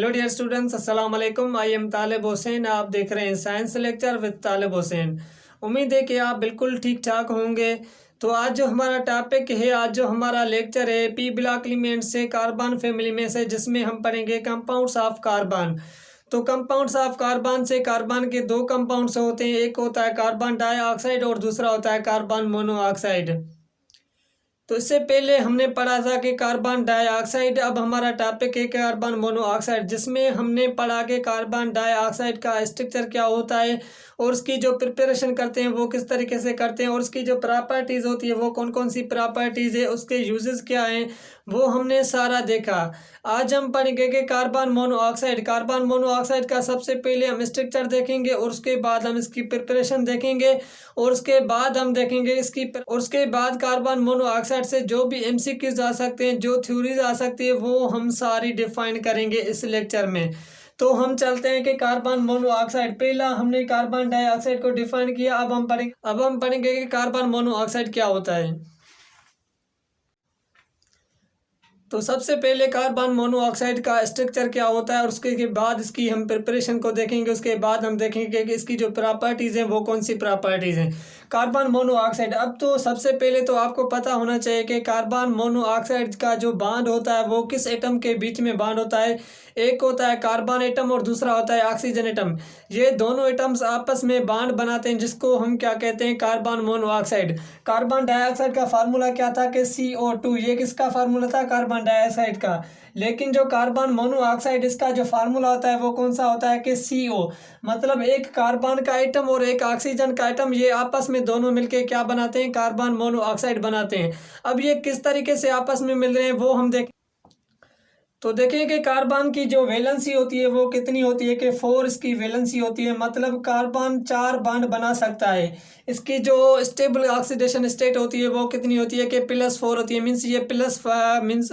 Hello dear students, अस्सलाम वालेकुम। I am तालिब हुसैन। आप देख रहे हैं साइंस लेक्चर विद तालिब हुसैन। उम्मीद है कि आप बिल्कुल ठीक ठाक होंगे। तो आज जो हमारा टॉपिक है, आज जो हमारा लेक्चर है पी ब्लॉक एलिमेंट से कार्बन फैमिली में से, जिसमें हम पढ़ेंगे कंपाउंड्स ऑफ कार्बन। तो कंपाउंड्स ऑफ कार्बन से कार्बन के दो कंपाउंड्स होते हैं, एक होता है कार्बन डाइऑक्साइड और दूसरा होता है कार्बन मोनोऑक्साइड। तो इससे पहले हमने पढ़ा था कि कार्बन डाइऑक्साइड। अब हमारा टॉपिक है कार्बन मोनोऑक्साइड, जिसमें हमने पढ़ा कि कार्बन डाइऑक्साइड का स्ट्रक्चर क्या होता है और उसकी जो प्रिपरेशन करते हैं वो किस तरीके से करते हैं, और उसकी जो प्रॉपर्टीज़ होती है वो कौन कौन सी प्रॉपर्टीज़ है, उसके यूजेस क्या हैं, वो हमने सारा देखा। आज हम पढ़ेंगे कि कार्बन मोनोऑक्साइड का सबसे पहले हम स्ट्रक्चर देखेंगे और उसके बाद हम इसकी प्रिपरेशन देखेंगे और उसके बाद हम देखेंगे और उसके बाद कार्बन मोनोऑक्साइड से जो भी एमसीक्यूज आ सकते हैं, जो थ्योरीज आ सकती है, वो हम सारी डिफाइन करेंगे इस लेक्चर में। तो हम चलते हैं कि कार्बन मोनोऑक्साइड, पहला हमने कार्बन डाइऑक्साइड को डिफाइन किया। अब हम पढ़ेंगे कि कार्बन मोनोऑक्साइड क्या होता है। तो सबसे पहले कार्बन मोनोऑक्साइड का स्ट्रक्चर क्या होता है और उसके बाद इसकी हम प्रिपरेशन को देखेंगे। उसके बाद हम देखेंगे कि इसकी जो प्रॉपर्टीज़ हैं वो कौन सी प्रॉपर्टीज़ हैं कार्बन मोनोऑक्साइड। अब तो सबसे पहले तो आपको पता होना चाहिए कि कार्बन मोनोऑक्साइड का जो बॉन्ड होता है वो किस एटम के बीच में बॉन्ड होता है। एक होता है कार्बन एटम और दूसरा होता है ऑक्सीजन एटम। ये दोनों एटम्स आपस में बॉन्ड बनाते हैं, जिसको हम क्या कहते हैं, कार्बन मोनोऑक्साइड। कार्बन डाइऑक्साइड का फार्मूला क्या था कि CO2। ये किसका फार्मूला था? कार्बन डाइऑक्साइड का। लेकिन जो कार्बन मोनोऑक्साइड, इसका जो फार्मूला होता है वो कौन सा होता है कि CO। मतलब एक कार्बन का एटम और एक ऑक्सीजन का एटम, ये आपस में दोनों मिलके क्या बनाते हैं, कार्बन मोनोऑक्साइड बनाते हैं। अब ये किस तरीके से आपस में मिल रहे हैं वो हम तो देखें कि कार्बन की जो वैलेंसी होती है वो कितनी होती है कि 4 इसकी वैलेंसी होती है। मतलब कार्बन 4 बॉन्ड बना सकता है। इसकी जो स्टेबल ऑक्सीडेशन स्टेट होती है वो कितनी होती है कि +4 होती है। मीन्स ये मीन्स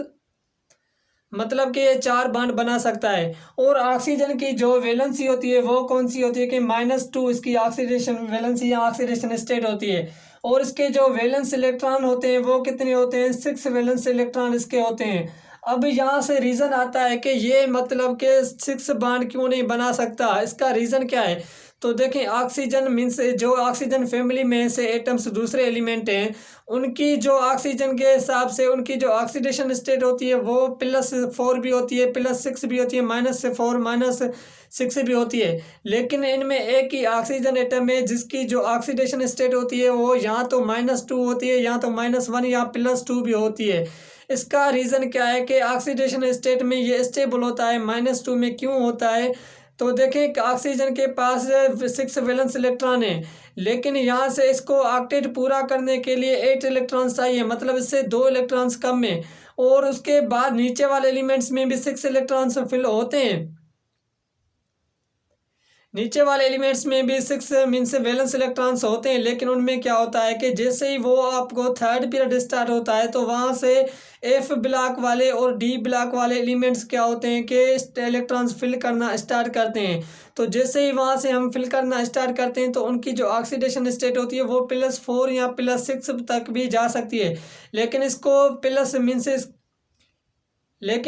मतलब कि ये 4 बॉन्ड बना सकता है। और ऑक्सीजन की जो वैलेंसी होती है वो कौन सी होती है कि -2 इसकी ऑक्सीडेशन वैलेंसी या ऑक्सीडेशन स्टेट होती है। और इसके जो वैलेंस इलेक्ट्रॉन होते हैं वो कितने होते हैं, 6 वैलेंस इलेक्ट्रॉन इसके होते हैं। अब यहाँ से रीज़न आता है कि ये मतलब कि 6 बॉन्ड क्यों नहीं बना सकता, इसका रीज़न क्या है। तो देखें, ऑक्सीजन मीन्स जो ऑक्सीजन फैमिली में से एटम्स दूसरे एलिमेंट हैं, उनकी जो ऑक्सीजन के हिसाब से उनकी जो ऑक्सीडेशन स्टेट होती है वो +4 भी होती है, +6 भी होती है, -4 -6 भी होती है। लेकिन इनमें एक ही ऑक्सीजन एटम है जिसकी जो ऑक्सीडेशन स्टेट होती है वो यहाँ तो -2 होती है, यहाँ तो -1 या +2 भी होती है। इसका रीज़न क्या है कि ऑक्सीडेशन स्टेट में ये स्टेबल होता है, -2 में क्यों होता है। तो देखें कि ऑक्सीजन के पास 6 वैलेंस इलेक्ट्रॉन है, लेकिन यहाँ से इसको ऑक्टेट पूरा करने के लिए 8 इलेक्ट्रॉन्स चाहिए, मतलब इससे 2 इलेक्ट्रॉन्स कम है। और उसके बाद नीचे वाले एलिमेंट्स में भी 6 इलेक्ट्रॉन्स फिल होते हैं। नीचे वाले एलिमेंट्स में भी 6 मीन्स वैलेंस इलेक्ट्रॉन्स होते हैं, लेकिन उनमें क्या होता है कि जैसे ही वो आपको थर्ड पीरियड स्टार्ट होता है तो वहाँ से F ब्लॉक वाले और D ब्लॉक वाले एलिमेंट्स क्या होते हैं कि इलेक्ट्रॉन्स फिल करना स्टार्ट करते हैं। तो जैसे ही वहाँ से हम फिल करना स्टार्ट करते हैं तो उनकी जो ऑक्सीडेशन स्टेट होती है वो +4 या +6 तक भी जा सकती है। लेकिन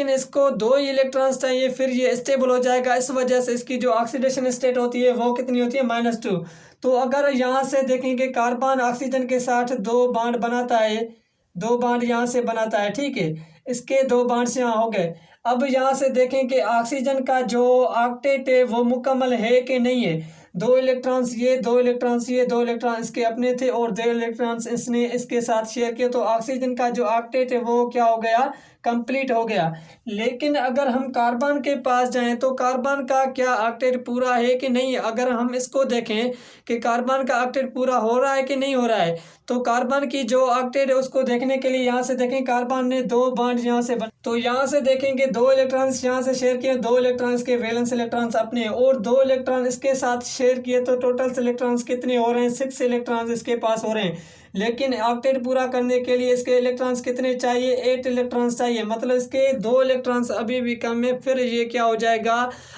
इसको 2 ही इलेक्ट्रॉन्स चाहिए, फिर ये स्टेबल हो जाएगा। इस वजह से इसकी जो ऑक्सीडेशन स्टेट होती है वो कितनी होती है, -2। तो अगर यहाँ से देखेंगे कार्बन ऑक्सीजन के साथ 2 बॉन्ड बनाता है, 2 बॉन्ड यहाँ से बनाता है, ठीक है। इसके 2 बॉन्ड्स यहाँ हो गए। अब यहाँ से देखें कि ऑक्सीजन का जो ऑक्टेट है वो मुकम्मल है कि नहीं है। 2 इलेक्ट्रॉन्स ये, 2 इलेक्ट्रॉन्स ये, 2 इलेक्ट्रॉन इसके अपने थे और 2 इलेक्ट्रॉन्स इसने इसके साथ शेयर किए। तो ऑक्सीजन का जो ऑक्टेट है वो क्या हो गया, कंप्लीट हो गया। लेकिन अगर हम कार्बन के पास जाएं तो कार्बन का क्या ऑक्टेट पूरा है कि नहीं। अगर हम इसको देखें कि कार्बन का ऑक्टेट पूरा हो रहा है कि नहीं हो रहा है, तो कार्बन की जो ऑक्टेट है उसको देखने के लिए यहाँ से देखें, कार्बन ने 2 बॉन्ड यहाँ से तो यहाँ से देखेंगे 2 इलेक्ट्रॉन्स यहाँ से शेयर किए, 2 इलेक्ट्रॉन्स के वैलेंस इलेक्ट्रॉन्स अपने और 2 इलेक्ट्रॉन इसके साथ शेयर किए, तो टोटल इलेक्ट्रॉन्स कितने हो रहे हैं, 6 इलेक्ट्रॉन्स इसके पास हो रहे हैं। लेकिन ऑक्टेट पूरा करने के लिए इसके इलेक्ट्रॉन्स कितने चाहिए, 8 इलेक्ट्रॉन्स चाहिए। मतलब इसके 2 इलेक्ट्रॉन्स अभी भी कम है, फिर ये क्या हो जाएगा,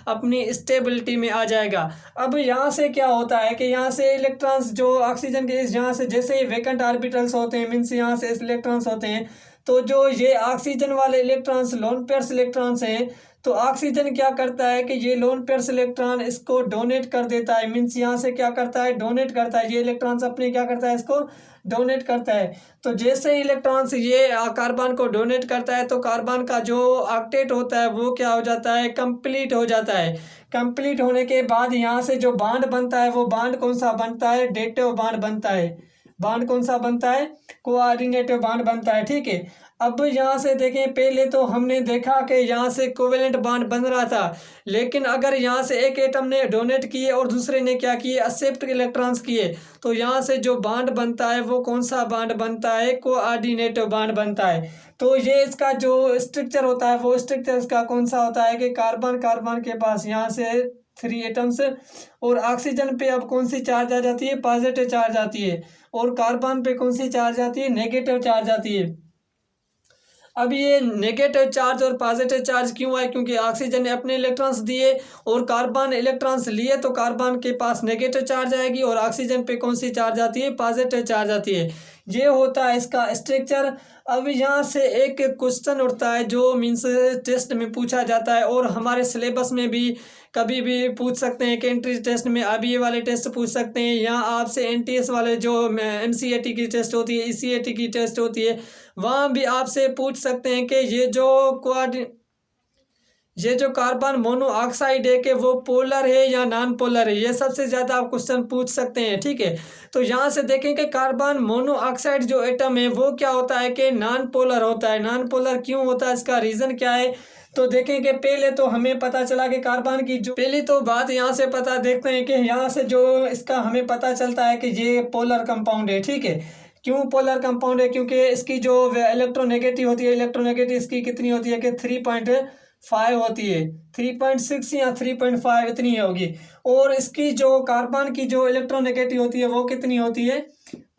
अपनी स्टेबिलिटी में आ जाएगा। अब यहाँ से क्या होता है कि यहाँ से इलेक्ट्रॉन्स जो ऑक्सीजन के यहाँ से जैसे ही वैकेंट ऑर्बिटल्स होते हैं, मीन्स यहाँ से इलेक्ट्रॉन्स होते हैं, तो जो ये ऑक्सीजन वाले इलेक्ट्रॉन्स लोन पेयर्स इलेक्ट्रॉन्स हैं, तो ऑक्सीजन क्या करता है कि ये लोन पेयर्स इलेक्ट्रॉन इसको डोनेट कर देता है, मीन्स यहाँ से क्या करता है, डोनेट करता है, ये इलेक्ट्रॉन्स अपने क्या करता है, इसको डोनेट करता है। तो जैसे ही इलेक्ट्रॉन्स ये कार्बन को डोनेट करता है तो कार्बन का जो ऑक्टेट होता है वो क्या हो जाता है, कंप्लीट हो जाता है। कंप्लीट होने के बाद यहाँ से जो बॉन्ड बनता है वो बॉन्ड कौन सा बनता है, डेटिव बॉन्ड बनता है। बॉन्ड कौन सा बनता है, कोऑर्डिनेटिव बॉन्ड बनता है, ठीक है। अब यहाँ से देखें, पहले तो हमने देखा कि यहाँ से कोवेलेंट बॉन्ड बन रहा था, लेकिन अगर यहाँ से एक एटम ने डोनेट किए और दूसरे ने क्या किए, एक्सेप्ट इलेक्ट्रॉन्स किए, तो यहाँ से जो बॉन्ड बनता है वो कौन सा बॉन्ड बनता है, कोऑर्डिनेटिव बॉन्ड बनता है। तो ये इसका जो स्ट्रक्चर होता है वो स्ट्रक्चर इसका कौन सा होता है कि कार्बन के पास यहाँ से 3 एटम्स, और ऑक्सीजन पे अब कौन सी चार्ज आ जाती है, पॉजिटिव चार्ज आती है, और कार्बन पे कौन सी चार्ज आती है, नेगेटिव चार्ज आती है। अब ये नेगेटिव चार्ज और पॉजिटिव चार्ज क्यों आए, क्योंकि ऑक्सीजन ने अपने इलेक्ट्रॉन्स दिए और कार्बन इलेक्ट्रॉन्स लिए, तो कार्बन के पास नेगेटिव चार्ज आएगी और ऑक्सीजन पे कौन सी चार्ज आती है, पॉजिटिव चार्ज आती है। ये होता है इसका स्ट्रक्चर। अब यहाँ से एक क्वेश्चन उठता है जो मीन्स टेस्ट में पूछा जाता है और हमारे सिलेबस में भी कभी भी पूछ सकते हैं कि एंट्री टेस्ट में अब ये वाले टेस्ट पूछ सकते हैं, या आपसे एनटीएस वाले जो एमसीएटी की टेस्ट होती है, ईसीएटी की टेस्ट होती है, वहाँ भी आपसे पूछ सकते हैं कि ये जो कार्बन मोनोऑक्साइड है कि वो पोलर है या नॉन पोलर है, ये सबसे ज़्यादा आप क्वेश्चन पूछ सकते हैं, ठीक है। तो यहाँ से देखें कि कार्बन मोनोऑक्साइड जो एटम है वो क्या होता है कि नॉन पोलर होता है। नॉन पोलर क्यों होता है, इसका रीज़न क्या है, तो देखें कि पहले तो हमें पता चला कि कार्बन की जो पहली तो बात यहाँ से पता देखते हैं कि यहाँ से जो इसका हमें पता चलता है कि ये पोलर कंपाउंड है, ठीक है। क्यों पोलर कंपाउंड है, क्योंकि इसकी जो इलेक्ट्रोनेगेटिव होती है, इलेक्ट्रोनेगेटिव इसकी कितनी होती है कि 3.5 होती है, 3.6 या 3.5 इतनी होगी, और इसकी जो कार्बन की जो इलेक्ट्रोनेगेटिव होती है वो कितनी होती है,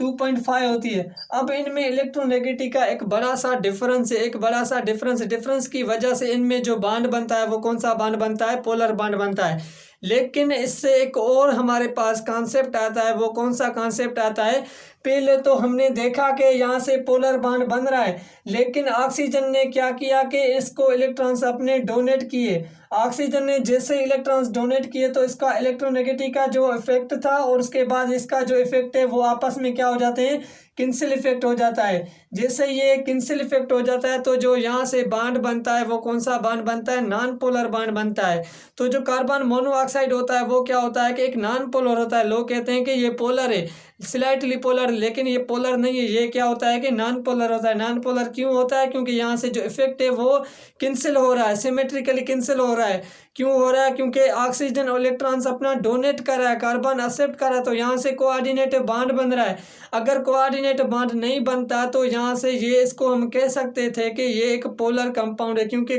2.5 होती है। अब इनमें इलेक्ट्रोनेगेटिव का एक बड़ा सा डिफरेंस है, एक बड़ा सा डिफरेंस की वजह से इनमें जो बॉन्ड बनता है वो कौन सा बॉन्ड बनता है, पोलर बॉन्ड बनता है। लेकिन इससे एक और हमारे पास कॉन्सेप्ट आता है, वो कौन सा कॉन्सेप्ट आता है, पहले तो हमने देखा कि यहाँ से पोलर बॉन्ड बन रहा है, लेकिन ऑक्सीजन ने क्या किया कि इसको इलेक्ट्रॉन्स अपने डोनेट किए। ऑक्सीजन ने जैसे इलेक्ट्रॉन्स डोनेट किए तो इसका इलेक्ट्रोनेगेटिव का जो इफेक्ट था और उसके बाद इसका जो इफेक्ट है वो आपस में क्या हो जाते हैं, कैंसिल इफेक्ट हो जाता है। जैसे ये कैंसिल इफेक्ट हो जाता है तो जो यहाँ से बॉन्ड बनता है वो कौन सा बॉन्ड बनता है, नॉन पोलर बॉन्ड बनता है। तो जो कार्बन मोनोऑक्साइड होता है वो क्या होता है कि एक नॉन पोलर होता है। लोग कहते हैं कि ये पोलर है, स्लाइटली पोलर, लेकिन ये पोलर नहीं है, ये क्या होता है कि नॉन पोलर होता है। नॉन पोलर क्यों होता है, क्योंकि यहाँ से जो इफेक्ट है वो कैंसिल हो रहा है, सिमेट्रिकली कैंसिल हो रहा है। क्यों हो रहा है, क्योंकि ऑक्सीजन और इलेक्ट्रॉन्स अपना डोनेट कर रहा है, कार्बन एक्सेप्ट कर रहा है, तो यहाँ से कोऑर्डिनेटिव बॉन्ड बन रहा है। अगर कोऑर्डिनेटिव बॉन्ड नहीं बनता तो यहाँ से ये इसको हम कह सकते थे कि ये एक पोलर कंपाउंड है, क्योंकि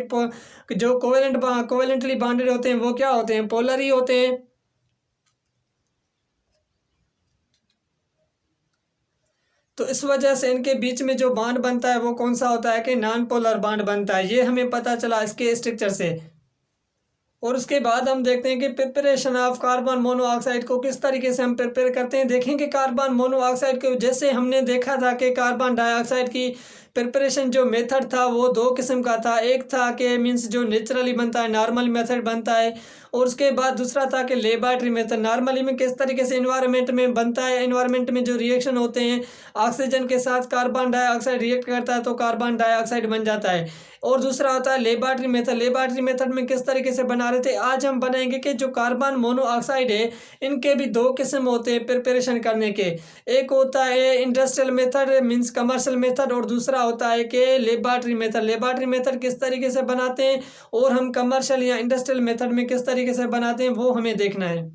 जो कोवेलेंटली बॉन्डेड होते हैं वो क्या होते हैं, पोलर ही होते हैं। तो इस वजह से इनके बीच में जो बॉन्ड बनता है वो कौन सा होता है कि नॉन पोलर बॉन्ड बनता है। ये हमें पता चला इसके स्ट्रक्चर से। और उसके बाद हम देखते हैं कि प्रिपरेशन ऑफ कार्बन मोनोऑक्साइड को किस तरीके से हम प्रिपेयर करते हैं। देखेंगे कार्बन मोनोऑक्साइड को जैसे हमने देखा था कि कार्बन डाइऑक्साइड की प्रिपरेशन जो मेथड था वो 2 किस्म का था। एक था कि मीन्स जो नेचुरली बनता है, नॉर्मल मेथड बनता है, और उसके बाद दूसरा था कि लेबोरेटरी मेथड। नॉर्मली में किस तरीके से इन्वायरमेंट में बनता है, इन्वायरमेंट में जो रिएक्शन होते हैं ऑक्सीजन के साथ कार्बन डाइऑक्साइड रिएक्ट करता है तो कार्बन डाइऑक्साइड बन जाता है। और दूसरा होता है लेबोरेटरी मेथड। लेबोरेटरी मेथड में किस तरीके से बना रहे थे, आज हम बनाएंगे कि जो कार्बन मोनोऑक्साइड है इनके भी 2 किस्म होते हैं प्रिपरेशन करने के। एक होता है industrial method means commercial method, और दूसरा होता है कि लेबोरेटरी मेथड। लेबोरेटरी मेथड किस तरीके से बनाते हैं और हम कमर्शियल या इंडस्ट्रियल मेथड में किस तरीके से बनाते हैं वो हमें देखना है।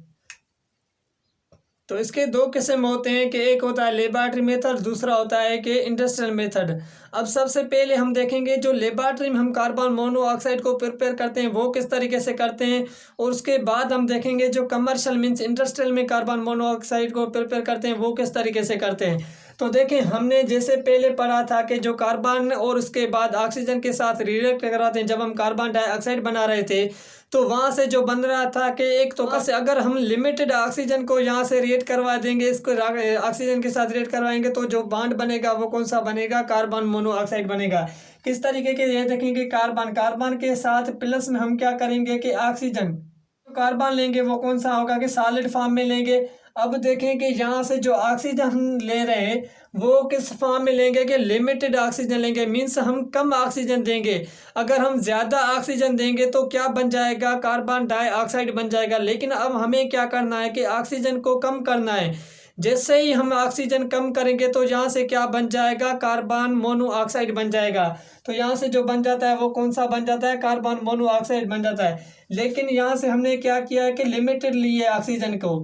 तो इसके 2 किस्म होते हैं कि एक होता है लेबोरेटरी मेथड, दूसरा होता है कि इंडस्ट्रियल मेथड। अब सबसे पहले हम देखेंगे जो लेबोरेटरी में हम कार्बन मोनोऑक्साइड को प्रिपेयर करते हैं वो किस तरीके से करते हैं, और उसके बाद हम देखेंगे जो कमर्शियल मीन्स इंडस्ट्रियल में कार्बन मोनोऑक्साइड को प्रिपेयर करते हैं वो किस तरीके से करते हैं। तो देखें हमने जैसे पहले पढ़ा था कि जो कार्बन और उसके बाद ऑक्सीजन के साथ रिएक्ट कराते हैं, जब हम कार्बन डाइऑक्साइड बना रहे थे तो वहाँ से जो बन रहा था कि एक तो से अगर हम लिमिटेड ऑक्सीजन को यहाँ से रिएक्ट करवा देंगे, इसको ऑक्सीजन के साथ रिएक्ट करवाएंगे तो जो बॉन्ड बनेगा वो कौन सा बनेगा, कार्बन मोनोऑक्साइड बनेगा। किस तरीके के, ये देखेंगे कार्बन के साथ प्लस में हम क्या करेंगे कि ऑक्सीजन कार्बन लेंगे वो कौन सा होगा कि सॉलिड फॉर्म में लेंगे। अब देखें कि यहाँ से जो ऑक्सीजन हम ले रहे हैं वो किस फॉर्म में लेंगे कि लिमिटेड ऑक्सीजन लेंगे, मीन्स हम कम ऑक्सीजन देंगे। अगर हम ज़्यादा ऑक्सीजन देंगे तो क्या बन जाएगा, कार्बन डाइऑक्साइड बन जाएगा। लेकिन अब हमें क्या करना है कि ऑक्सीजन को कम करना है। जैसे ही हम ऑक्सीजन कम करेंगे तो यहाँ से क्या बन जाएगा, कार्बन मोनोऑक्साइड बन जाएगा। तो यहाँ से जो बन जाता है वो कौन सा बन जाता है, कार्बन मोनोऑक्साइड बन जाता है। लेकिन यहाँ से हमने क्या किया है कि लिमिटेड लिए ऑक्सीजन को।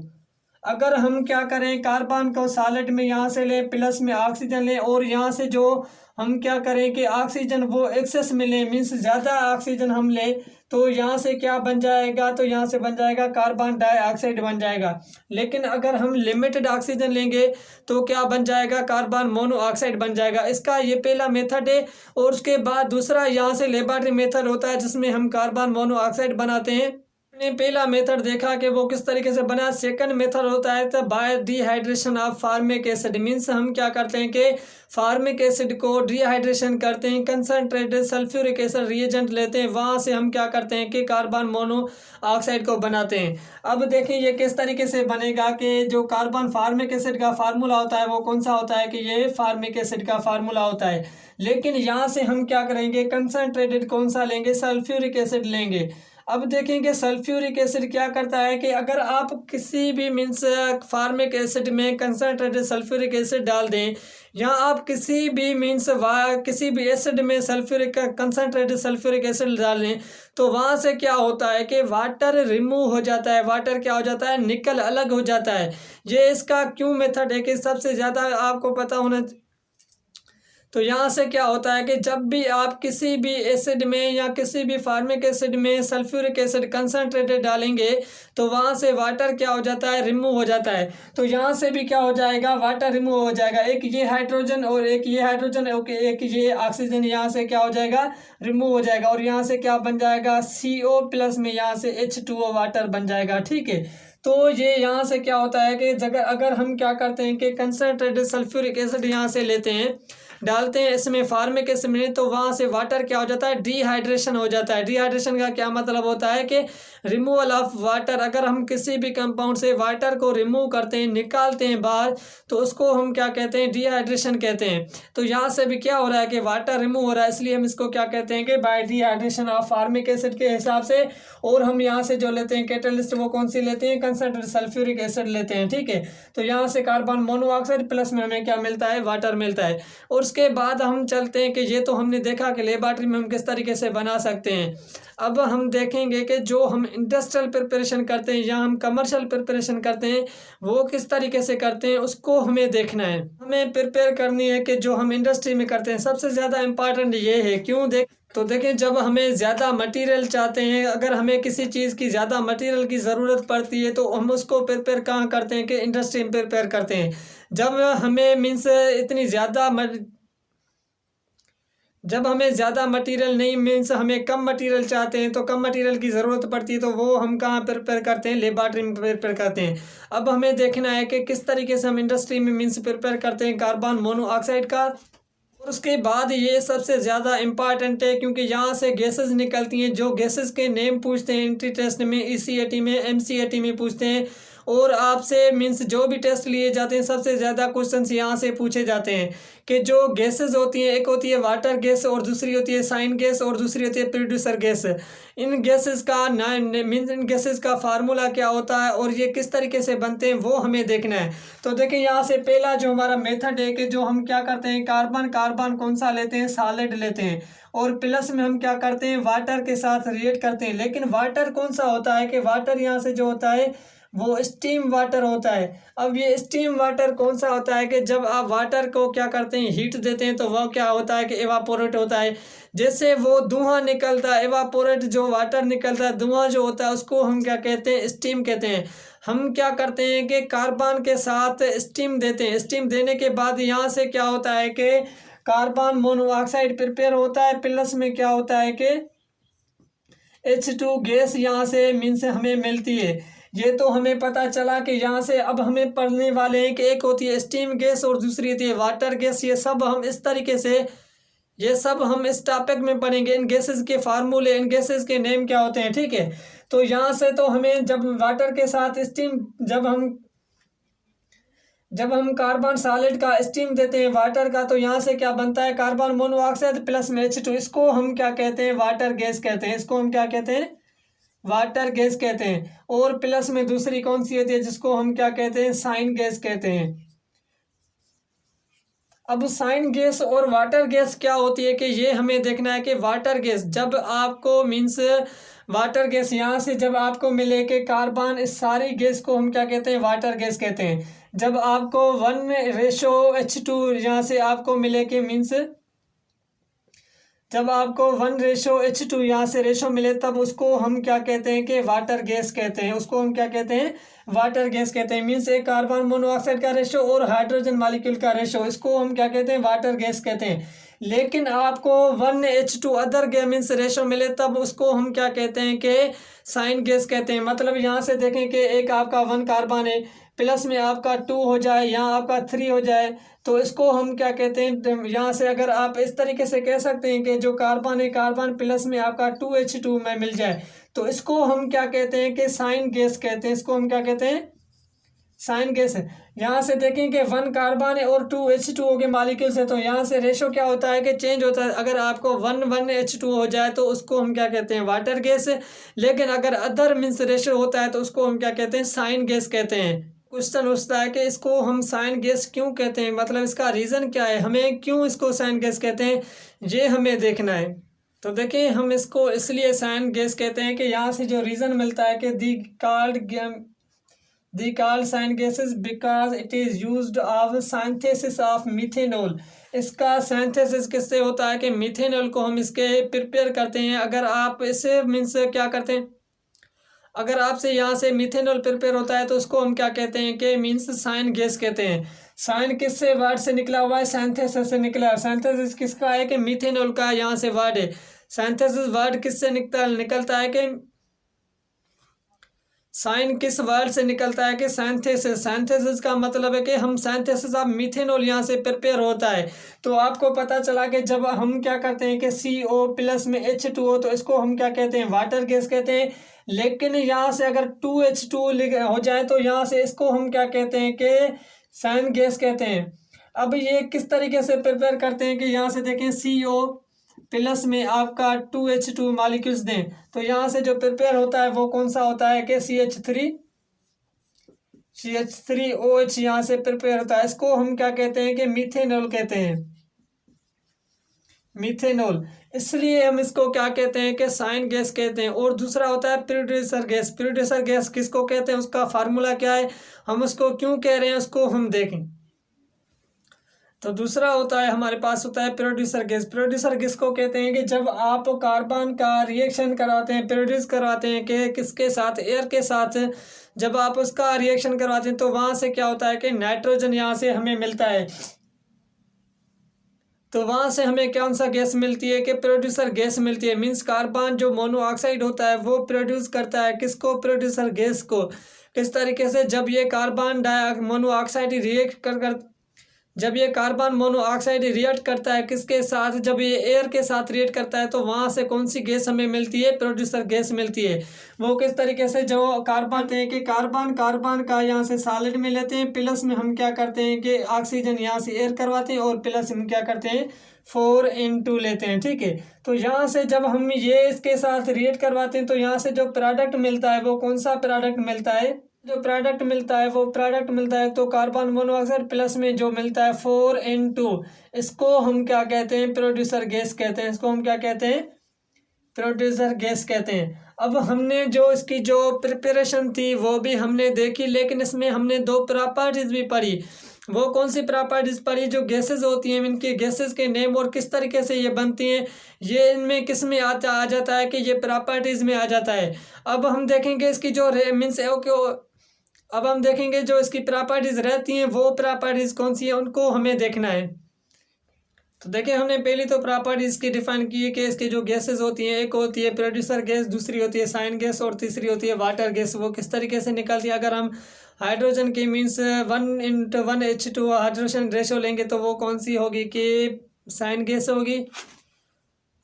अगर हम क्या करें, कार्बन को सॉलिड में यहाँ से लें, प्लस में ऑक्सीजन लें और यहाँ से जो हम क्या करें कि ऑक्सीजन वो एक्सेस में लें, मीन्स ज़्यादा ऑक्सीजन हम लें तो यहाँ से क्या बन जाएगा, तो यहाँ से बन जाएगा कार्बन डाइऑक्साइड बन जाएगा। लेकिन अगर हम लिमिटेड ऑक्सीजन लेंगे तो क्या बन जाएगा, कार्बन मोनोऑक्साइड बन जाएगा। इसका ये पहला मेथड है। और उसके बाद दूसरा यहाँ से लेबोरेटरी मेथड होता है जिसमें हम कार्बन मोनोऑक्साइड बनाते हैं। ने पहला मेथड देखा कि वो किस तरीके से बना। सेकंड मेथड होता है तो bye dehydration of formic acid, means हम क्या करते हैं कि फार्मिक एसिड को डिहाइड्रेशन करते हैं, कंसनट्रेटेड सल्फ्यूरिक एसिड रिएजेंट लेते हैं, वहाँ से हम क्या करते हैं कि कार्बन मोनोऑक्साइड को बनाते हैं। अब देखें ये किस तरीके से बनेगा कि जो कार्बन फार्मिक एसिड का फार्मूला होता है वो कौन सा होता है कि ये फार्मिक एसिड का फार्मूला होता है। लेकिन यहाँ से हम क्या करेंगे, कंसनट्रेटेड कौन सा लेंगे, सल्फ्यूरिक एसिड लेंगे। अब देखेंगे सल्फ्यूरिक एसिड क्या करता है कि अगर आप किसी भी मीन्स फार्मिक एसिड में कंसनट्रेटेड सल्फ्यूरिक एसिड डाल दें या आप किसी भी मीन्स किसी भी एसिड में सल्फ्यूरिक कंसनट्रेटेड सल्फ्यूरिक एसिड डाल दें तो वहाँ से क्या होता है कि वाटर रिमूव हो जाता है। वाटर क्या हो जाता है, निकल अलग हो जाता है। ये इसका क्यों मेथड है कि सबसे ज़्यादा आपको पता होना। तो यहाँ से क्या होता है कि जब भी आप किसी भी एसिड में या किसी भी फार्मिक एसिड में सल्फ्यूरिक एसिड कंसनट्रेटेड डालेंगे तो वहाँ से वाटर क्या हो जाता है, रिमूव हो जाता है। तो यहाँ से भी क्या हो जाएगा, वाटर रिमूव हो जाएगा। एक ये हाइड्रोजन और एक ये हाइड्रोजन, एक ये ऑक्सीजन यहाँ से क्या हो जाएगा, रिमूव हो जाएगा। और यहाँ से क्या बन जाएगा, CO प्लस में यहाँ से H2O वाटर बन जाएगा। ठीक है, तो ये यहाँ से क्या होता है कि अगर हम क्या करते हैं कि कंसनट्रेटेड सल्फ्यूरिक एसिड यहाँ से लेते हैं, डालते हैं इसमें फार्मिक एसिड में, तो वहाँ से वाटर क्या हो जाता है, डिहाइड्रेशन हो जाता है। डिहाइड्रेशन का क्या मतलब होता है कि रिमूवल ऑफ वाटर। अगर हम किसी भी कंपाउंड से वाटर को रिमूव करते हैं, निकालते हैं बाहर, तो उसको हम क्या कहते हैं, डिहाइड्रेशन कहते हैं। तो यहाँ से भी क्या हो रहा है कि वाटर रिमूव हो रहा है, इसलिए हम इसको क्या कहते हैं कि bye dehydration of formic acid के हिसाब से। और हम यहाँ से जो लेते हैं कैटलिस्ट वो कौन सी लेते हैं, कंसनट्रेटेड सल्फ्यूरिक एसिड लेते हैं। ठीक है, तो यहाँ से कार्बन मोनोऑक्साइड प्लस में हमें क्या मिलता है, वाटर मिलता है। और उसके बाद हम चलते हैं कि ये तो हमने देखा कि लेबोरेटरी में हम किस तरीके से बना सकते हैं। अब हम देखेंगे कि जो हम इंडस्ट्रियल प्रिपरेशन करते हैं या हम कमर्शियल प्रिपरेशन करते हैं वो किस तरीके से करते हैं, उसको हमें देखना है। हमें प्रिपेयर करनी है कि जो हम इंडस्ट्री में करते हैं सबसे ज़्यादा इम्पॉर्टेंट ये है। क्यों तो देखें, जब हमें ज़्यादा मटेरियल चाहते हैं, अगर हमें किसी चीज़ की ज़्यादा मटेरियल की ज़रूरत पड़ती है तो हम उसको प्रिपेयर कहाँ करते हैं कि इंडस्ट्री में प्रिपेयर करते हैं। जब हमें मीन्स जब हमें ज़्यादा मटेरियल नहीं, मीन्स हमें कम मटेरियल चाहते हैं तो कम मटेरियल की ज़रूरत पड़ती है तो वो हम कहाँ प्रिपेयर करते हैं, लेबोरेटरी में प्रिपेयर करते हैं। अब हमें देखना है कि किस तरीके से हम इंडस्ट्री में मीन्स प्रिपेयर करते हैं कार्बन मोनोऑक्साइड का। और उसके बाद ये सबसे ज़्यादा इम्पॉर्टेंट है क्योंकि यहाँ से गैसेस निकलती हैं। जो गैसेस के नेम पूछते हैं एंट्री टेस्ट में, ECAT में, MCAT में पूछते हैं। और आपसे मीन्स जो भी टेस्ट लिए जाते हैं सबसे ज़्यादा क्वेश्चंस यहाँ से पूछे जाते हैं कि जो गैसेस होती हैं, एक होती है वाटर गैस और दूसरी होती है साइन गैस और दूसरी होती है प्रोड्यूसर गैस। इन गैसेस का मीन्स इन गैसेस का फार्मूला क्या होता है और ये किस तरीके से बनते हैं वो हमें देखना है। तो देखिए यहाँ से पहला जो हमारा मेथड है कि जो हम क्या करते हैं, कार्बन कौन सा लेते हैं, सॉलिड लेते हैं और प्लस में हम क्या करते हैं, वाटर के साथ रिएक्ट करते हैं। लेकिन वाटर कौन सा होता है कि वाटर यहाँ से जो होता है वो स्टीम वाटर होता है। अब ये स्टीम वाटर कौन सा होता है कि जब आप वाटर को क्या करते हैं, हीट देते हैं तो वह क्या होता है कि एवापोरेट होता है। जैसे वो धुआं निकलता है, एवापोरेट जो वाटर निकलता है, धुआं जो होता है उसको हम क्या कहते हैं, स्टीम कहते हैं। हम क्या करते हैं कि कार्बन के साथ स्टीम देते हैं। स्टीम देने के बाद यहाँ से क्या होता है कि कार्बन मोनोऑक्साइड प्रिपेयर होता है, प्लस में क्या होता है कि H2 गैस यहाँ से मीन्स हमें मिलती है। ये तो हमें पता चला कि यहाँ से अब हमें पढ़ने वाले हैं कि एक होती है स्टीम गैस और दूसरी होती है वाटर गैस। ये सब हम इस तरीके से ये सब हम इस टॉपिक में पढ़ेंगे। इन गैसेस के फार्मूले, इन गैसेस के नेम क्या होते हैं, ठीक है। तो यहाँ से तो हमें जब वाटर के साथ स्टीम जब हम कार्बन सॉलिड का स्टीम देते हैं वाटर का, तो यहाँ से क्या बनता है कार्बन मोनोऑक्साइड प्लस में H2। इसको हम क्या कहते हैं वाटर गैस कहते हैं। इसको हम क्या कहते हैं वाटर गैस कहते हैं। और प्लस में दूसरी कौन सी होती है जिसको हम क्या कहते हैं साइन गैस कहते हैं। अब साइन गैस और वाटर गैस क्या होती है कि ये हमें देखना है कि वाटर गैस जब आपको मीन्स वाटर गैस यहाँ से जब आपको मिले कि कार्बन, इस सारी गैस को हम क्या कहते हैं वाटर गैस कहते हैं। जब आपको 1:H2 यहाँ से आपको मिले कि मीन्स जब आपको 1:H2 यहाँ से रेशो मिले तब उसको हम क्या कहते हैं कि वाटर गैस कहते हैं। उसको हम क्या कहते हैं वाटर गैस कहते हैं। मीन्स एक कार्बन मोनोऑक्साइड का रेशो और हाइड्रोजन मॉलिक्यूल का रेशो, इसको हम क्या कहते हैं वाटर गैस कहते हैं। लेकिन आपको 1:H2 other gas means ratio मिले तब उसको हम क्या कहते हैं कि साइन गैस कहते हैं। मतलब यहाँ से देखें कि एक आपका 1 कार्बन है, प्लस में आपका 2 हो जाए, यहाँ आपका 3 हो जाए, तो इसको हम क्या कहते हैं यहाँ से अगर आप इस तरीके से कह सकते हैं कि जो कार्बन है कार्बन प्लस में आपका 2H2 में मिल जाए, तो इसको हम क्या कहते हैं कि साइन गैस कहते हैं। इसको हम क्या कहते हैं साइन गैस है। यहाँ से देखें कि 1 कार्बन है और 2H2O के मॉलिक्यूल्स है, तो यहाँ से रेशो क्या होता है कि चेंज होता है। अगर आपको 1:1H2 हो जाए तो उसको हम क्या कहते हैं वाटर गैस। लेकिन अगर अदर मीन्स रेशो होता है तो उसको हम क्या कहते हैं साइन गैस कहते हैं। क्वेश्चन उठता है कि इसको हम साइन गैस क्यों कहते हैं, मतलब इसका रीज़न क्या है, हमें क्यों इसको साइन गैस कहते हैं, ये हमें देखना है। तो देखिए हम इसको इसलिए साइन गैस कहते हैं कि यहाँ से जो रीज़न मिलता है कि the called syn gases because it is used of synthesis of methanol. इसका सिंथेसिस किससे होता है कि मिथेनॉल को हम इसके प्रिपेयर करते हैं। अगर आप इसे मीन्स क्या करते हैं, अगर आपसे यहाँ से मिथेनॉल प्रिपेयर होता है तो उसको हम क्या कहते हैं कि मीन्स साइन गैस कहते हैं। साइन किससे वर्ड से निकला हुआ है, सिंथेसिस से निकला है। सिंथेसिस किसका है कि मिथेनॉल का यहाँ से वर्ड है। सिंथेसिस वर्ड किससे निकलता है कि साइन किस वर्ड से निकलता है कि सिंथेसिस। सिंथेसिस का मतलब है कि हम सिंथेसिस ऑफ मिथेनॉल यहाँ से प्रिपेयर होता है। तो आपको पता चला कि जब हम क्या करते हैं कि CO प्लस में H2O, तो इसको हम क्या कहते हैं वाटर गैस कहते हैं। लेकिन यहाँ से अगर 2H2 हो जाए तो यहाँ से इसको हम क्या कहते हैं कि साइन गैस कहते हैं। अब ये किस तरीके से प्रिपेयर करते हैं कि यहाँ से देखें CO प्लस में आपका 2H2 मॉलिक्यूल्स दें, तो यहाँ से जो प्रिपेयर होता है वो कौन सा होता है कि CH3OH यहाँ से प्रिपेयर होता है। इसको हम क्या कहते हैं कि मीथेनॉल कहते हैं, मीथेनॉल। इसलिए हम इसको क्या कहते हैं कि साइन गैस कहते हैं। और दूसरा होता है प्रोड्यूसर गैस। प्रोड्यूसर गैस किसको कहते हैं, उसका फार्मूला क्या है, हम उसको क्यों कह रहे हैं, उसको हम देखें। तो दूसरा होता है हमारे पास होता है प्रोड्यूसर गैस। प्रोड्यूसर गैस को कहते हैं कि जब आप कार्बन का रिएक्शन करवाते हैं, प्रोड्यूस करवाते हैं कि किसके साथ, एयर के साथ, जब आप उसका रिएक्शन करवाते हैं तो वहाँ से क्या होता है कि नाइट्रोजन यहाँ से हमें मिलता है। तो वहाँ से हमें कौन सा गैस मिलती है कि प्रोड्यूसर गैस मिलती है। मीन्स कार्बन जो मोनोऑक्साइड होता है वो प्रोड्यूस करता है किसको, प्रोड्यूसर गैस को। किस तरीके से, जब ये कार्बन मोनोऑक्साइड रिएक्ट जब ये कार्बन मोनोऑक्साइड रिएक्ट करता है किसके साथ, जब ये एयर के साथ रिएक्ट करता है तो वहाँ से कौन सी गैस हमें मिलती है, प्रोड्यूसर गैस मिलती है। वो किस तरीके से, जो कार्बन है कि कार्बन का यहाँ से सॉलिड में लेते हैं, प्लस में हम क्या करते हैं कि ऑक्सीजन यहाँ से एयर करवाते हैं, और प्लस हम क्या करते हैं 4N2 लेते हैं, ठीक है। तो यहाँ से जब हम ये इसके साथ रिएक्ट करवाते हैं तो यहाँ से जो प्रोडक्ट मिलता है वो कौन सा प्रोडक्ट मिलता है, जो प्रोडक्ट मिलता है वो प्रोडक्ट मिलता है तो कार्बन मोनोऑक्साइड प्लस में जो मिलता है 4N2, इसको हम क्या कहते हैं, प्रोड्यूसर गैस कहते हैं। इसको हम क्या कहते हैं, प्रोड्यूसर गैस कहते हैं। अब हमने जो इसकी जो प्रिपरेशन थी वो भी हमने देखी, लेकिन इसमें हमने 2 प्रॉपर्टीज भी पढ़ी। वो कौन सी प्रॉपर्टीज पढ़ी, जो गैसेस होती हैं इनके गैसेस के नेम और किस तरीके से ये बनती हैं, ये इनमें किस में आ जाता है कि ये प्रॉपर्टीज में आ जाता है। अब हम देखेंगे इसकी जो मीन्स अब हम देखेंगे जो इसकी प्रॉपर्टीज़ रहती हैं वो प्रॉपर्टीज़ कौन सी है उनको हमें देखना है। तो देखिए हमने पहली तो प्रॉपर्टीज की डिफाइन की है कि इसकी जो गैसेस होती हैं, एक होती है प्रोड्यूसर गैस, दूसरी होती है साइन गैस और तीसरी होती है वाटर गैस। वो किस तरीके से निकलती है, अगर हम हाइड्रोजन की मीन्स 1:1 हाइड्रोजन रेशो लेंगे तो वो कौन सी होगी कि साइन गैस होगी,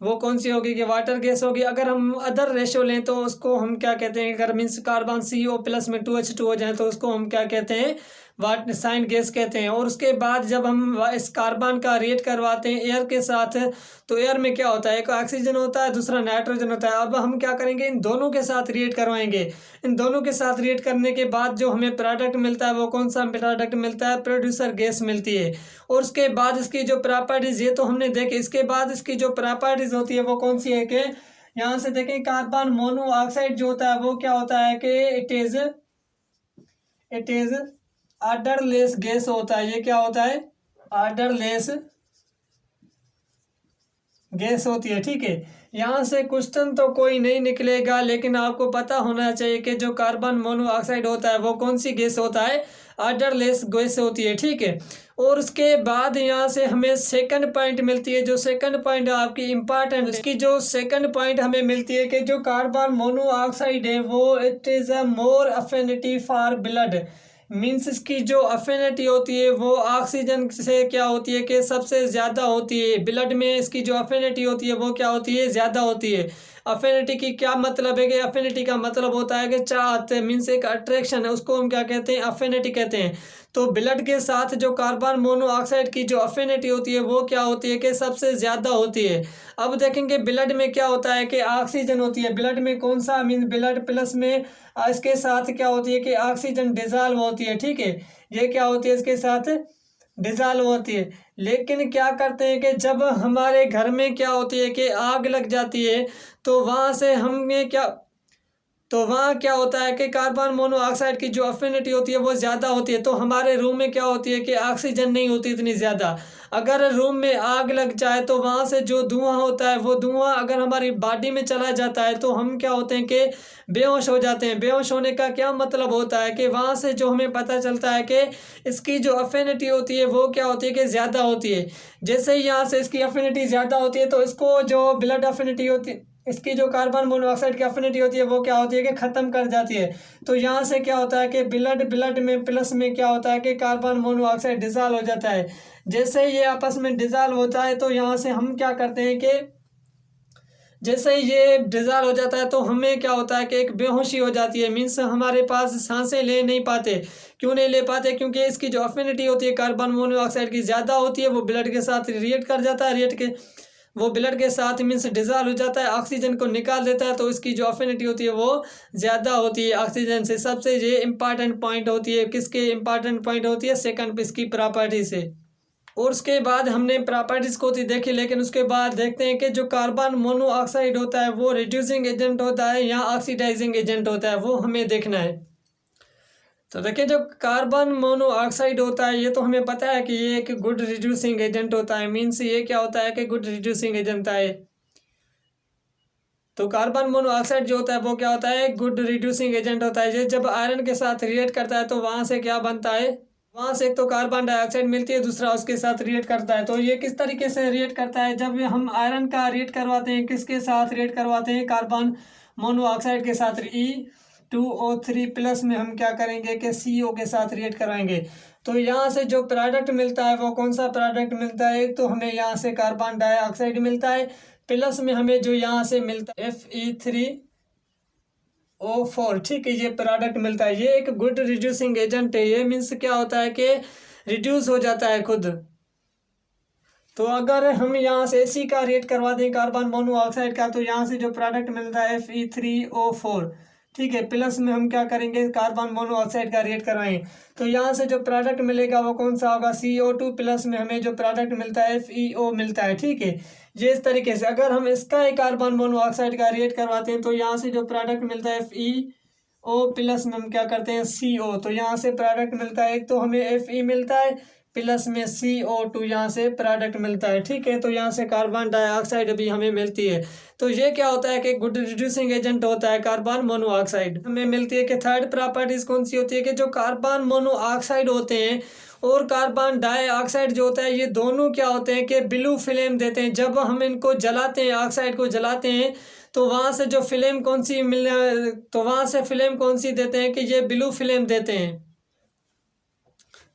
वो कौन सी होगी कि वाटर गैस होगी। अगर हम अदर रेशो लें तो उसको हम क्या कहते हैं, अगर मीन्स कार्बन CO+ में 2H2 हो जाए तो उसको हम क्या कहते हैं, वाट साइन गैस कहते हैं। और उसके बाद जब हम इस कार्बन का रिएक्ट करवाते हैं एयर के साथ तो एयर में क्या होता है, एक ऑक्सीजन होता है दूसरा नाइट्रोजन होता है। अब हम क्या करेंगे, इन दोनों के साथ रिएक्ट करवाएंगे। इन दोनों के साथ रिएक्ट करने के बाद जो हमें प्रोडक्ट मिलता है वो कौन सा प्रोडक्ट मिलता है, प्रोड्यूसर गैस मिलती है। और उसके बाद इसकी जो प्रॉपर्टीज, ये तो हमने देखे, इसके बाद इसकी जो प्रॉपर्टीज होती है वो कौन सी है कि यहाँ से देखें कार्बन मोनोऑक्साइड जो होता है वो क्या होता है कि इट इज ऑर्डरलेस गैस होता है। ये क्या होता है, ऑर्डरलेस गैस होती है। ठीक है, यहाँ से क्वेश्चन तो कोई नहीं निकलेगा, लेकिन आपको पता होना चाहिए कि जो कार्बन मोनोऑक्साइड होता है वो कौन सी गैस होता है, ऑर्डरलेस गैस होती है। ठीक है, और उसके बाद यहाँ से हमें सेकंड पॉइंट मिलती है, जो सेकंड पॉइंट आपकी इम्पॉर्टेंट, इसकी जो सेकंड पॉइंट हमें मिलती है कि जो कार्बन मोनोऑक्साइड है वो it is a more affinity for blood. Means इसकी जो अफिनिटी होती है वो ऑक्सीजन से क्या होती है कि सबसे ज़्यादा होती है। ब्लड में इसकी जो अफिनिटी होती है वो क्या होती है, ज़्यादा होती है। अफिनिटी की क्या मतलब है कि अफिनिटी का मतलब होता है कि चाहत, मीन्स एक अट्रैक्शन है, उसको हम क्या कहते हैं, अफिनिटी कहते हैं। तो ब्लड के साथ जो कार्बन मोनोऑक्साइड की जो अफिनिटी होती है वो क्या होती है कि सबसे ज़्यादा होती है। अब देखेंगे ब्लड में क्या होता है कि ऑक्सीजन होती है। ब्लड में कौन सा, मीन्स ब्लड प्लस में इसके साथ क्या होती है कि ऑक्सीजन डिजॉल्व होती है। ठीक है, ये क्या होती है, इसके साथ डिजॉल्व होती है। लेकिन क्या करते हैं कि जब हमारे घर में क्या होती है कि आग लग जाती है तो वहाँ से हमें क्या, तो वहाँ क्या होता है कि कार्बन मोनोऑक्साइड की जो अफिनिटी होती है वो ज़्यादा होती है। तो हमारे रूम में क्या होती है कि ऑक्सीजन नहीं होती इतनी ज़्यादा। अगर रूम में आग लग जाए तो वहाँ से जो धुआं होता है वो धुआं अगर हमारी बॉडी में चला जाता है तो हम क्या होते हैं कि बेहोश हो जाते हैं। बेहोश होने का क्या मतलब होता है कि वहाँ से जो हमें पता चलता है कि इसकी जो अफिनिटी होती है वो क्या होती है कि ज़्यादा होती है। जैसे ही यहाँ से इसकी अफिनिटी ज़्यादा होती है तो इसको जो ब्लड अफिनिटी होती है, इसकी जो कार्बन मोनोऑक्साइड की अफिनिटी होती है वो क्या होती है कि ख़त्म कर जाती है। तो यहाँ से क्या होता है कि ब्लड में प्लस में क्या होता है कि कार्बन मोनोऑक्साइड डिजॉल्व हो जाता है। जैसे ही ये आपस में डिजॉल्व होता है तो यहाँ से हम क्या करते हैं कि जैसे ही ये डिजॉल्व हो जाता है तो हमें क्या होता है कि एक बेहोशी हो जाती है। मीन्स हमारे पास सांसें ले नहीं पाते। क्यों नहीं ले पाते, क्योंकि इसकी जो अफिनिटी होती है कार्बन मोनोऑक्साइड की ज़्यादा होती है। वो ब्लड के साथ रिएक्ट कर जाता है, वो ब्लड के साथ मीन्स डिजॉल्व हो जाता है, ऑक्सीजन को निकाल देता है। तो इसकी जो अफिनिटी होती है वो ज़्यादा होती है ऑक्सीजन से। सबसे ये इंपॉर्टेंट पॉइंट होती है, किसके इंपॉर्टेंट पॉइंट होती है, सेकंड इसकी प्रॉपर्टी से। और उसके बाद हमने प्रॉपर्टीज़ को देखी, लेकिन उसके बाद देखते हैं कि जो कार्बन मोनोऑक्साइड होता है वो रिड्यूसिंग एजेंट होता है या ऑक्सीडाइजिंग एजेंट होता है, वो हमें देखना है। तो देखिए जो कार्बन मोनोऑक्साइड होता है ये तो हमें पता है कि ये एक गुड रिड्यूसिंग एजेंट होता है। मीन्स ये क्या होता है कि गुड रिड्यूसिंग एजेंट होता है। तो कार्बन मोनोऑक्साइड जो होता है वो क्या होता है, गुड रिड्यूसिंग एजेंट होता है। ये जब आयरन के साथ रिएक्ट करता है तो वहाँ से क्या बनता है, वहाँ से एक तो कार्बन डाइऑक्साइड मिलती है, दूसरा उसके साथ रिएक्ट करता है। तो ये किस तरीके से रिएक्ट करता है, जब हम आयरन का रिएक्ट करवाते हैं, किसके साथ रिएक्ट करवाते हैं, कार्बन मोनोऑक्साइड के साथ, E2O3+ में हम क्या करेंगे कि CO के साथ रिएक्ट कराएंगे। तो यहाँ से जो प्रोडक्ट मिलता है वो कौन सा प्रोडक्ट मिलता है, एक तो हमें यहाँ से कार्बन डाइऑक्साइड मिलता है, प्लस में हमें जो यहाँ से मिलता है Fe3O4। ठीक है, ये प्रोडक्ट मिलता है। ये एक गुड रिड्यूसिंग एजेंट है। ये मीन्स क्या होता है कि रिड्यूस हो जाता है खुद। तो अगर हम यहाँ से इसी का रिएक्ट करवा दें कार्बन मोनोऑक्साइड का तो यहाँ से जो प्रोडक्ट मिलता है Fe3O4। ठीक है, प्लस में हम क्या करेंगे, कार्बन मोनोऑक्साइड का रिएक्ट करवाएंगे। तो यहाँ से जो प्रोडक्ट मिलेगा वो कौन सा होगा, CO2+ में हमें जो प्रोडक्ट मिलता है FeO मिलता है। ठीक है, ये इस तरीके से अगर हम इसका ही कार्बन मोनोऑक्साइड का रिएक्ट करवाते हैं तो यहाँ से जो प्रोडक्ट मिलता है FeO+ में हम क्या करते हैं CO। तो यहाँ से प्रोडक्ट मिलता है, एक तो हमें Fe मिलता है, प्लस में CO2 यहाँ से प्रोडक्ट मिलता है। ठीक है, तो यहाँ से कार्बन डाइऑक्साइड भी हमें मिलती है। तो ये क्या होता है कि गुड रिड्यूसिंग एजेंट होता है कार्बन मोनोऑक्साइड हमें मिलती है। कि थर्ड प्रॉपर्टीज कौन सी होती है कि जो कार्बन मोनोऑक्साइड होते हैं और कार्बन डाइऑक्साइड जो होता है ये दोनों क्या होते हैं कि ब्लू फ्लेम देते हैं। जब हम इनको जलाते हैं, ऑक्साइड को जलाते हैं, तो वहाँ से जो फ्लेम कौन सी तो वहाँ से फ्लेम कौन सी देते हैं कि ये ब्लू फ्लेम देते हैं।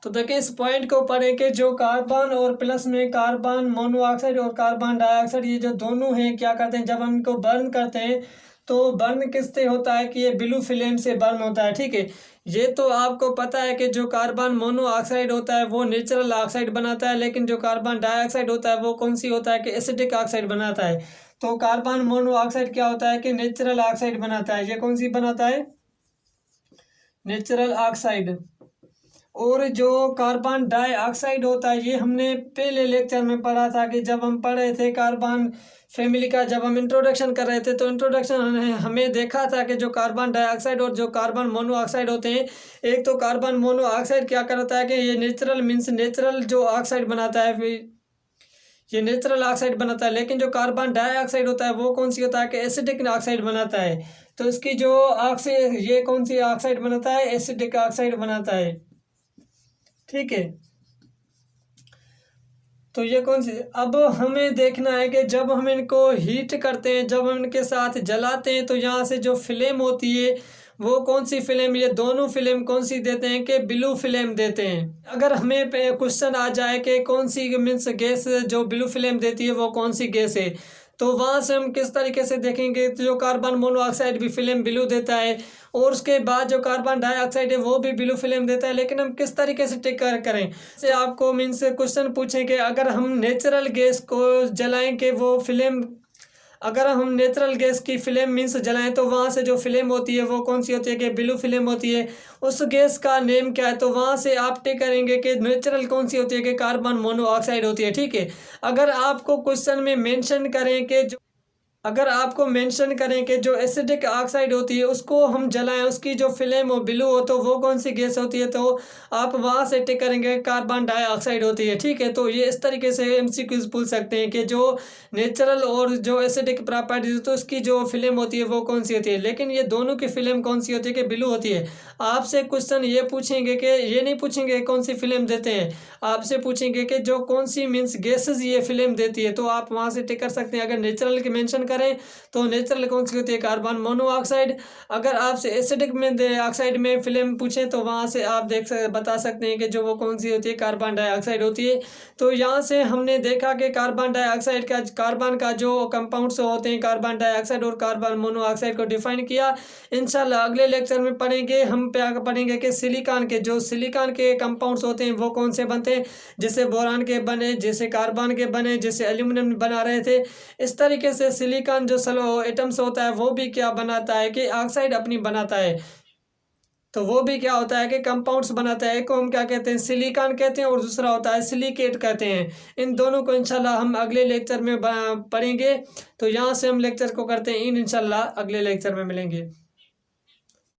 तो देखिए इस पॉइंट को पढ़ें कि जो कार्बन और प्लस में कार्बन मोनोऑक्साइड और कार्बन डाइऑक्साइड ये जो दोनों हैं क्या करते हैं, जब हम इनको बर्न करते हैं तो बर्न किससे होता है कि ये ब्लू फ्लेम से बर्न होता है। ठीक है, ये तो आपको पता है कि जो कार्बन मोनोऑक्साइड होता है वो नेचुरल ऑक्साइड बनाता है, लेकिन जो कार्बन डाइऑक्साइड होता है वो कौन सी होता है कि एसिडिक ऑक्साइड बनाता है। तो कार्बन मोनोऑक्साइड क्या होता है कि नेचुरल ऑक्साइड बनाता है। ये कौन सी बनाता है, नेचुरल ऑक्साइड। और जो कार्बन डाइऑक्साइड होता है ये हमने पहले लेक्चर में पढ़ा था कि जब हम पढ़ रहे थे कार्बन फैमिली का, जब हम इंट्रोडक्शन कर रहे थे तो इंट्रोडक्शन हमें देखा था कि जो कार्बन डाइऑक्साइड और जो कार्बन मोनोऑक्साइड होते हैं, एक तो कार्बन मोनोऑक्साइड क्या करता है कि ये नेचुरल मीन्स नेचुरल जो ऑक्साइड बनाता है, ये नेचुरल ऑक्साइड बनाता है। लेकिन जो कार्बन डाइऑक्साइड होता है वो कौन सी होता है कि एसिडिक ऑक्साइड बनाता है। तो इसकी जो ऑक्साइड ये कौन सी ऑक्साइड बनाता है, एसिडिक ऑक्साइड बनाता है। ठीक है, तो ये कौन सी, अब हमें देखना है कि जब हम इनको हीट करते हैं, जब हम इनके साथ जलाते हैं तो यहाँ से जो फ्लेम होती है वो कौन सी फ्लेम, ये दोनों फ्लेम कौन सी देते हैं कि ब्लू फ्लेम देते हैं। अगर हमें क्वेश्चन आ जाए कि कौन सी मीन्स गैस जो ब्लू फ्लेम देती है वो कौन सी गैस है, तो वहाँ से हम किस तरीके से देखेंगे। तो जो कार्बन मोनोऑक्साइड भी फ्लेम ब्लू देता है और उसके बाद जो कार्बन डाइऑक्साइड है वो भी ब्लू फ्लेम देता है, लेकिन हम किस तरीके से टेक करें। से आपको मीन्स क्वेश्चन पूछें कि अगर हम नेचुरल गैस को जलाएं कि वो फ्लेम, अगर हम नेचुरल गैस की फ्लेम मीन्स जलाएं तो वहाँ से जो फ्लेम होती है वो कौन सी होती है कि ब्लू फ्लेम होती है। उस गैस का नेम क्या है, तो वहाँ से आप टिक करेंगे कि नेचुरल कौन सी होती है कि कार्बन मोनोऑक्साइड होती है। ठीक है, अगर आपको क्वेश्चन में मेंशन करें कि जो, अगर आपको मेंशन करें कि जो एसिडिक ऑक्साइड होती है उसको हम जलाएं, उसकी जो फ्लेम हो ब्लू हो, तो वो कौन सी गैस होती है, तो आप वहाँ से टिक करेंगे कार्बन डाइऑक्साइड होती है। ठीक है, तो ये इस तरीके से एमसीक्यूज पूछ सकते हैं कि जो नेचुरल और जो एसिडिक प्रॉपर्टीज तो उसकी जो फ्लेम होती है वो कौन सी होती है, लेकिन ये दोनों की फ्लेम कौन सी होती है कि ब्लू होती है। आपसे क्वेश्चन ये पूछेंगे कि ये नहीं पूछेंगे कौन सी फ्लेम देते हैं, आपसे पूछेंगे कि जो कौन सी मीन्स गैसेज ये फ्लेम देती है, तो आप वहाँ से टिक कर सकते हैं। अगर नेचुरल की मेंशन करें तो नेचुरल कौन सी होती है, कार्बन मोनोऑक्साइड। अगर आपसे एसिडिक में ऑक्साइड में फ्लेम पूछें तो वहाँ से आप बता सकते हैं कि जो वो कौन सी होती है, कार्बन डाइऑक्साइड होती है। तो यहाँ से हमने देखा कि कार्बन डाइऑक्साइड का, कार्बन का जो कंपाउंड्स होते हैं कार्बन डाइऑक्साइड और कार्बन मोनोऑक्साइड को डिफाइन किया। इंशाल्लाह अगले लेक्चर में पढ़ेंगे, हम पढ़ेंगे कि सिलिकॉन के, जो सिलिकॉन के कंपाउंड्स होते हैं वो कौन से बनते हैं, जैसे बोरान के बने, जैसे कार्बन के बने, जैसे एल्यूमिनियम बना रहे थे। इस तरीके से सिलिकॉन जो एटम्स होता है वो भी क्या बनाता है कि ऑक्साइड अपनी बनाता है। तो वो भी क्या होता है कि कंपाउंड्स बनाता है। एक को हम क्या कहते हैं, सिलिकॉन कहते हैं, और दूसरा होता है सिलिकेट कहते हैं। इन दोनों को इंशाल्लाह हम अगले लेक्चर में पढ़ेंगे। तो यहाँ से हम लेक्चर को करते हैं इंशाल्लाह अगले लेक्चर में मिलेंगे।